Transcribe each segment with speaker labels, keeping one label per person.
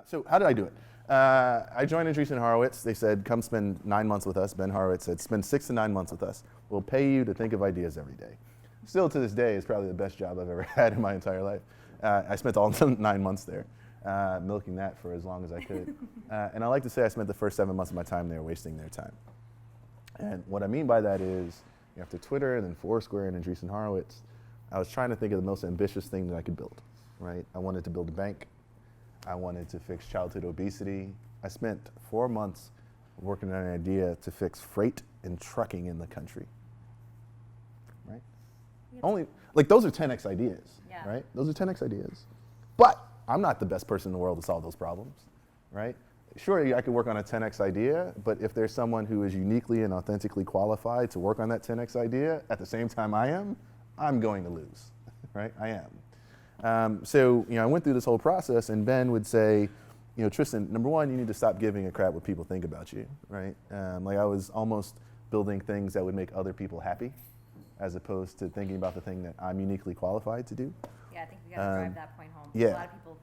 Speaker 1: So how did I do it? I joined Andreessen Horowitz. They said, come spend 9 months with us. Ben Horowitz said, spend 6 to 9 months with us. We'll pay you to think of ideas every day. Still to this day, is probably the best job I've ever had in my entire life. I spent all 9 months there, milking that for as long as I could. And I like to say I spent the first 7 months of my time there wasting their time. And what I mean by that is, after Twitter and then Foursquare and Andreessen Horowitz, I was trying to think of the most ambitious thing that I could build, right? I wanted to build a bank. I wanted to fix childhood obesity. I spent 4 months working on an idea to fix freight and trucking in the country, right? Yep. Only, like those are 10x ideas, yeah. Right? Those are 10x ideas. But I'm not the best person in the world to solve those problems, right? Sure, I could work on a 10x idea, but if there's someone who is uniquely and authentically qualified to work on that 10x idea at the same time I am, I'm going to lose, right? I am. So I went through this whole process, and Ben would say, Tristan, number one, you need to stop giving a crap what people think about you, right? Like I was almost building things that would make other people happy, as opposed to thinking about the thing that I'm uniquely qualified to do.
Speaker 2: Yeah, I think we got to drive that point home.
Speaker 1: Yeah.
Speaker 2: A lot of people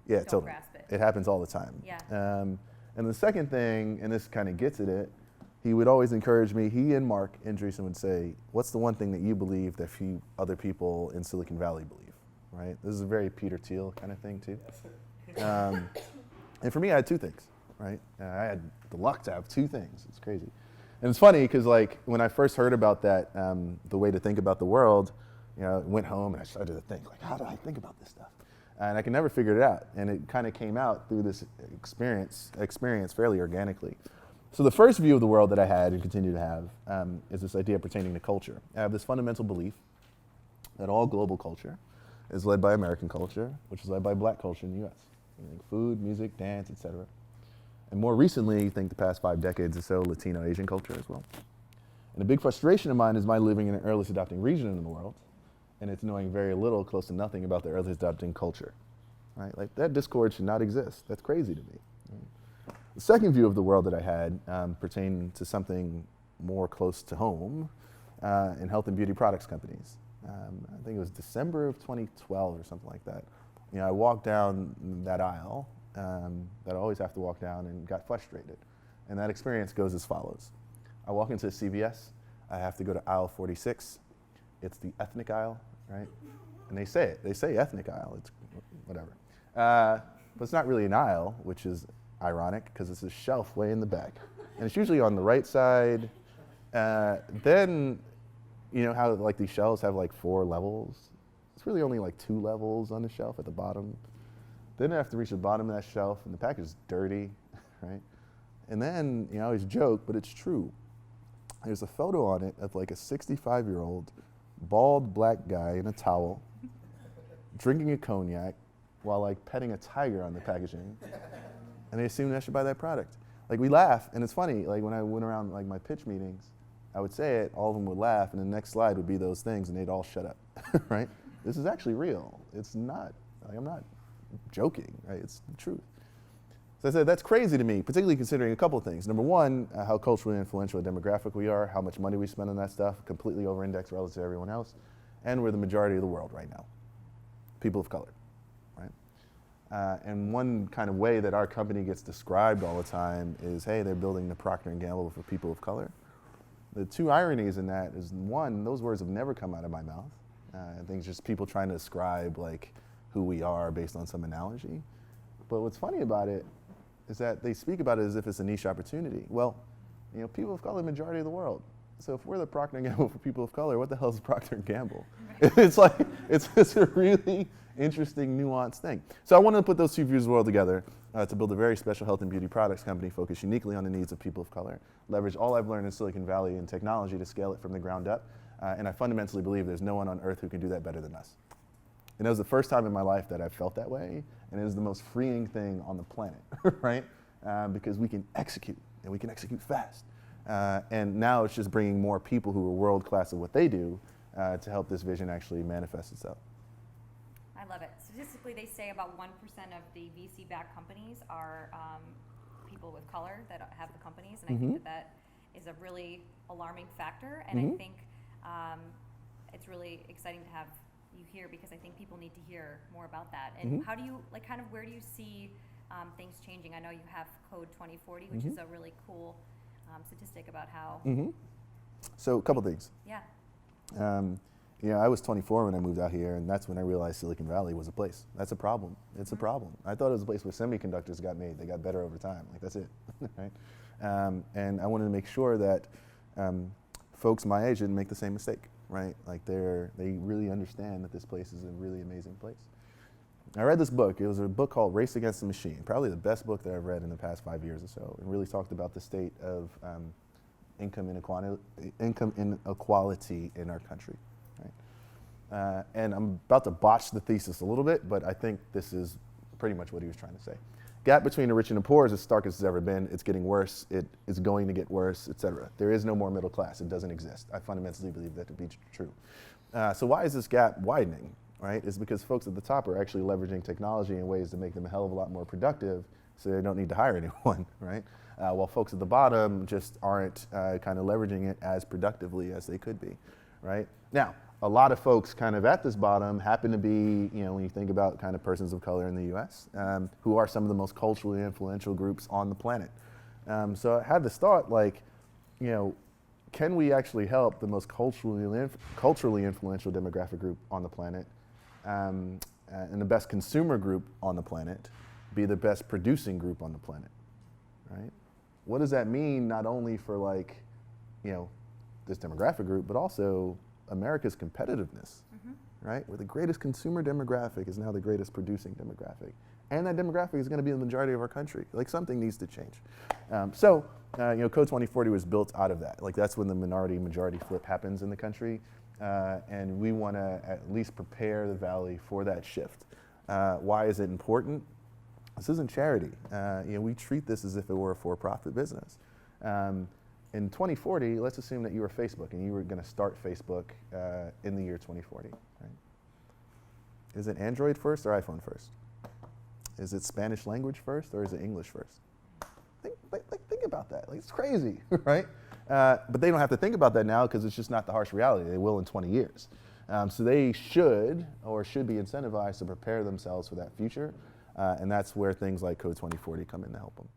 Speaker 2: don't
Speaker 1: totally.
Speaker 2: grasp it.
Speaker 1: It happens all the time.
Speaker 2: Yeah.
Speaker 1: And the second thing, and this kind of gets at it, he would always encourage me, he and Mark Andreessen would say, what's the one thing that you believe that few other people in Silicon Valley believe, right? This is a very Peter Thiel kind of thing too. And for me, I had 2 things, right? I had the luck to have 2 things. It's crazy. And it's funny because like when I first heard about that, the way to think about the world, I went home and I started to think, like, how do I think about this stuff? And I could never figure it out. And it kind of came out through this experience fairly organically. So the first view of the world that I had and continue to have is this idea pertaining to culture. I have this fundamental belief that all global culture is led by American culture, which is led by black culture in the US. Food, music, dance, etc. And more recently, I think the past 5 decades or so, Latino Asian culture as well. And a big frustration of mine is my living in an earliest adopting region in the world, and it's knowing very little, close to nothing about the earliest adopting culture, right? Like that discord should not exist. That's crazy to me. Right? The second view of the world that I had pertained to something more close to home in health and beauty products companies. I think it was December of 2012 or something like that. I walked down that aisle that I always have to walk down and got frustrated. And that experience goes as follows. I walk into CVS, I have to go to aisle 46. It's the ethnic aisle, right? And they say ethnic aisle, it's whatever. But it's not really an aisle, which is ironic because it's a shelf way in the back. And it's usually on the right side. Then, how like these shelves have like 4 levels? It's really only like 2 levels on the shelf at the bottom. Then I have to reach the bottom of that shelf and the package is dirty, right? And then, I always joke, but it's true. There's a photo on it of like a 65-year-old bald black guy in a towel drinking a cognac while like petting a tiger on the packaging. And they assume I should buy that product. Like we laugh, and it's funny, like when I went around like my pitch meetings, I would say it, all of them would laugh, and the next slide would be those things, and they'd all shut up, right? This is actually real. It's not, like, I'm not joking, right? It's the truth. So I said, that's crazy to me, particularly considering a couple of things. Number one, how culturally influential a demographic we are, how much money we spend on that stuff, completely over-indexed relative to everyone else, and we're the majority of the world right now, people of color, right? And one kind of way that our company gets described all the time is, hey, they're building the Procter & Gamble for people of color. The 2 ironies in that is, one, those words have never come out of my mouth. I think it's just people trying to describe like who we are based on some analogy. But what's funny about it is that they speak about it as if it's a niche opportunity. Well, people of color are the majority of the world. So if we're the Procter & Gamble for people of color, what the hell is Procter & Gamble? It's like, it's a really interesting, nuanced thing. So I wanted to put those 2 views of the world together to build a very special health and beauty products company focused uniquely on the needs of people of color, leverage all I've learned in Silicon Valley in technology to scale it from the ground up. And I fundamentally believe there's no one on earth who can do that better than us. And it was the first time in my life that I felt that way, and it was the most freeing thing on the planet, right? Because we can execute, and we can execute fast. And now it's just bringing more people who are world-class at what they do to help this vision actually manifest itself.
Speaker 2: I love it. Statistically, they say about 1% of the VC-backed companies are people with color that have the companies, and I think that is a really alarming factor, and I think it's really exciting to have you here because I think people need to hear more about that. And how do you, like, kind of where do you see things changing. I know you have Code 2040, which is a really cool statistic about how.
Speaker 1: So a couple things.
Speaker 2: Yeah.
Speaker 1: You know, I was 24 when I moved out here, and that's when I realized Silicon Valley was a place. That's a problem. It's a problem. I thought it was a place where semiconductors got made. They got better over time. Like, that's it, right? And I wanted to make sure that folks my age didn't make the same mistake, right? Like, they really understand that this place is a really amazing place. I read this book. It was a book called Race Against the Machine, probably the best book that I've read in the past 5 years or so. It really talked about the state of income inequality in our country. Right? And I'm about to botch the thesis a little bit, but I think this is pretty much what he was trying to say. Gap between the rich and the poor is as stark as it's ever been. It's getting worse. It is going to get worse, et cetera. There is no more middle class. It doesn't exist. I fundamentally believe that to be true. So why is this gap widening? Right? It's because folks at the top are actually leveraging technology in ways to make them a hell of a lot more productive, so they don't need to hire anyone, right? While folks at the bottom just aren't kind of leveraging it as productively as they could be, right? Now, a lot of folks kind of at this bottom happen to be, you know, when you think about kind of persons of color in the US, who are some of the most culturally influential groups on the planet. So I had this thought, like, you know, can we actually help the most culturally influential demographic group on the planet and the best consumer group on the planet be the best producing group on the planet, right? What does that mean not only for, like, you know, this demographic group, but also America's competitiveness, right? Where the greatest consumer demographic is now the greatest producing demographic. And that demographic is going to be the majority of our country. Like, something needs to change. You know, Code 2040 was built out of that. Like, that's when the minority-majority flip happens in the country. And we want to at least prepare the Valley for that shift. Why is it important? This isn't charity. You know, we treat this as if it were a for-profit business. In 2040, let's assume that you were Facebook and you were going to start Facebook in the year 2040. Right? Is it Android first or iPhone first? Is it Spanish language first or is it English first? Think about that. Like, it's crazy, right? But they don't have to think about that now because it's just not the harsh reality. They will in 20 years. So they should be incentivized to prepare themselves for that future. And that's where things like Code 2040 come in to help them.